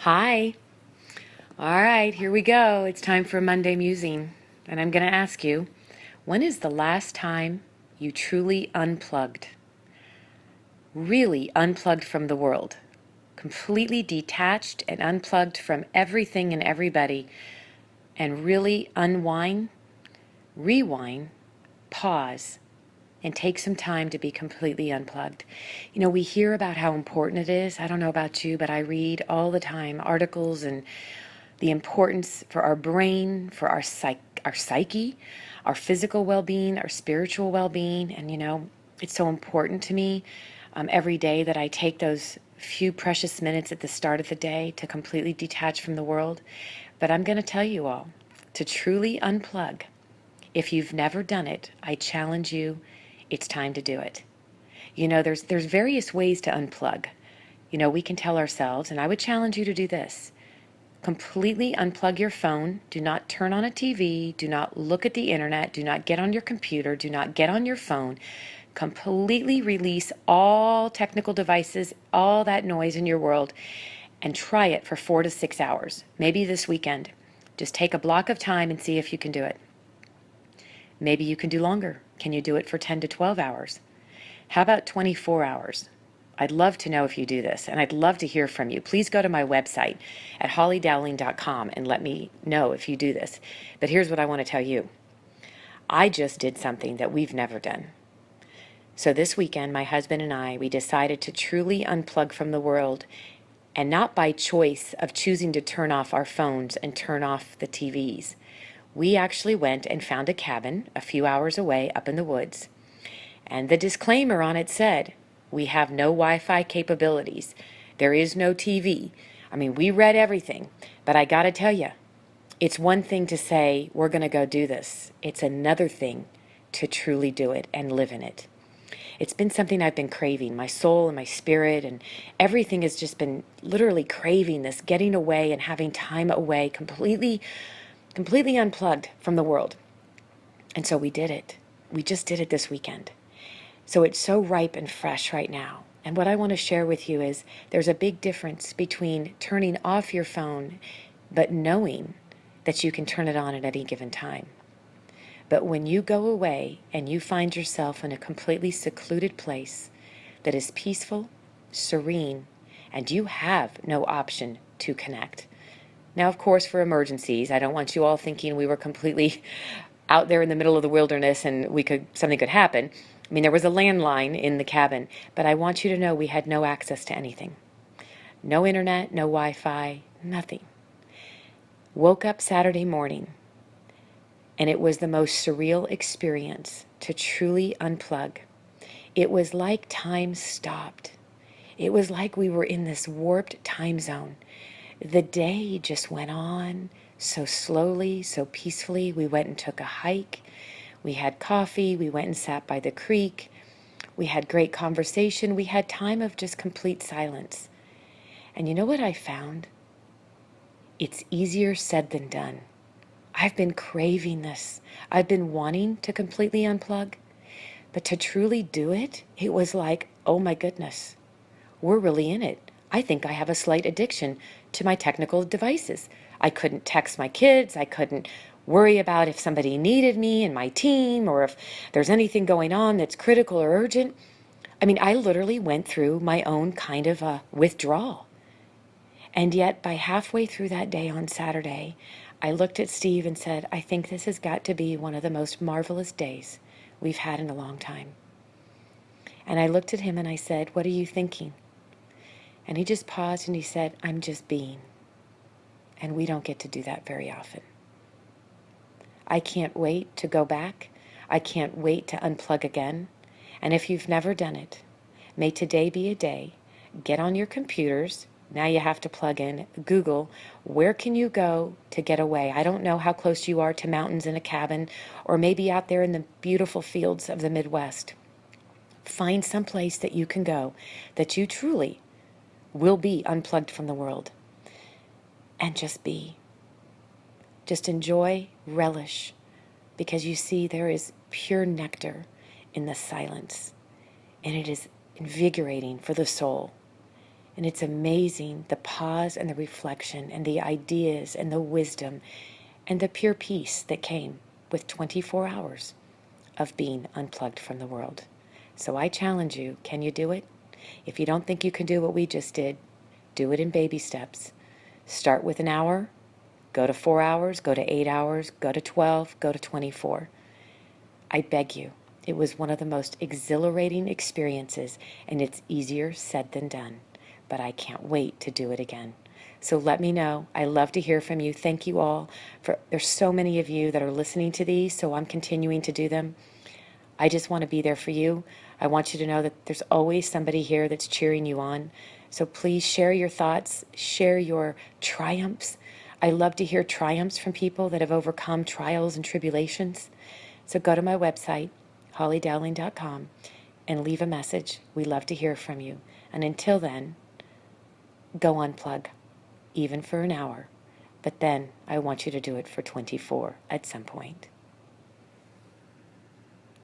Hi. All right, here we go. It's time for Monday musing. And I'm going to ask you, when is the last time you truly unplugged? Really unplugged from the world? Completely detached and unplugged from everything and everybody, and really unwind, rewind, pause, and take some time to be completely unplugged. You know, we hear about how important it is. I don't know about you, but I read all the time articles and the importance for our brain, for our psyche, our physical well-being, our spiritual well-being. And, it's so important to me every day that I take those few precious minutes at the start of the day to completely detach from the world. But I'm going to tell you all to truly unplug. If you've never done it, I challenge you, it's time to do it. There's various ways to unplug. We can tell ourselves, and I would challenge you to do this. Completely unplug your phone. Do not turn on a TV. Do not look at the internet. Do not get on your computer. Do not get on your phone. Completely release all technical devices, all that noise in your world, and try it for 4 to 6 hours. Maybe this weekend. Just take a block of time and see if you can do it. Maybe you can do longer. Can you do it for 10 to 12 hours? How about 24 hours? I'd love to know if you do this, and I'd love to hear from you. Please go to my website at hollydowling.com and let me know if you do this. But here's what I want to tell you. I just did something that we've never done. So this weekend, my husband and I, we decided to truly unplug from the world, and not by choice of choosing to turn off our phones and turn off the TVs. We actually went and found a cabin a few hours away up in the woods. And the disclaimer on it said, we have no Wi-Fi capabilities. There is no TV. I mean, we read everything. But I got to tell you, it's one thing to say, we're going to go do this. It's another thing to truly do it and live in it. It's been something I've been craving. My soul and my spirit and everything has just been literally craving this, getting away and having time away, completely unplugged from the world. And so we did it. We just did it this weekend. So it's so ripe and fresh right now. And what I want to share with you is there's a big difference between turning off your phone, but knowing that you can turn it on at any given time. But when you go away and you find yourself in a completely secluded place that is peaceful, serene, and you have no option to connect. Now, of course, for emergencies, I don't want you all thinking we were completely out there in the middle of the wilderness and something could happen. I mean, there was a landline in the cabin, but I want you to know we had no access to anything. No internet, no Wi-Fi, nothing. Woke up Saturday morning, and it was the most surreal experience to truly unplug. It was like time stopped. It was like we were in this warped time zone. The day just went on so slowly, so peacefully. We went and took a hike. We had coffee. We went and sat by the creek. We had great conversation. We had time of just complete silence. And you know what I found? It's easier said than done. I've been craving this. I've been wanting to completely unplug. But to truly do it, it was like, oh my goodness, we're really in it. I think I have a slight addiction to my technical devices. I couldn't text my kids. I couldn't worry about if somebody needed me and my team or if there's anything going on that's critical or urgent. I mean, I literally went through my own kind of a withdrawal. And yet by halfway through that day on Saturday, I looked at Steve and said, I think this has got to be one of the most marvelous days we've had in a long time. And I looked at him and I said, what are you thinking? And he just paused and he said, I'm just being. And we don't get to do that very often. I can't wait to go back. I can't wait to unplug again. And if you've never done it, may today be a day. Get on your computers. Now you have to plug in Google. Where can you go to get away? I don't know how close you are to mountains in a cabin or maybe out there in the beautiful fields of the Midwest. Find some place that you can go that you truly will be unplugged from the world. And just be. Just enjoy, relish, because you see there is pure nectar in the silence, and it is invigorating for the soul. And it's amazing the pause and the reflection and the ideas and the wisdom and the pure peace that came with 24 hours of being unplugged from the world. So I challenge you, can you do it? If you don't think you can do what we just did, do it in baby steps. Start with an hour, go to 4 hours, go to 8 hours, go to 12, go to 24. I beg you, it was one of the most exhilarating experiences, and it's easier said than done. But I can't wait to do it again. So let me know. I love to hear from you. Thank you all. There's so many of you that are listening to these, so I'm continuing to do them. I just want to be there for you. I want you to know that there's always somebody here that's cheering you on. So please share your thoughts, share your triumphs. I love to hear triumphs from people that have overcome trials and tribulations. So go to my website, hollydowling.com, and leave a message. We love to hear from you. And until then, go unplug, even for an hour. But then I want you to do it for 24 at some point.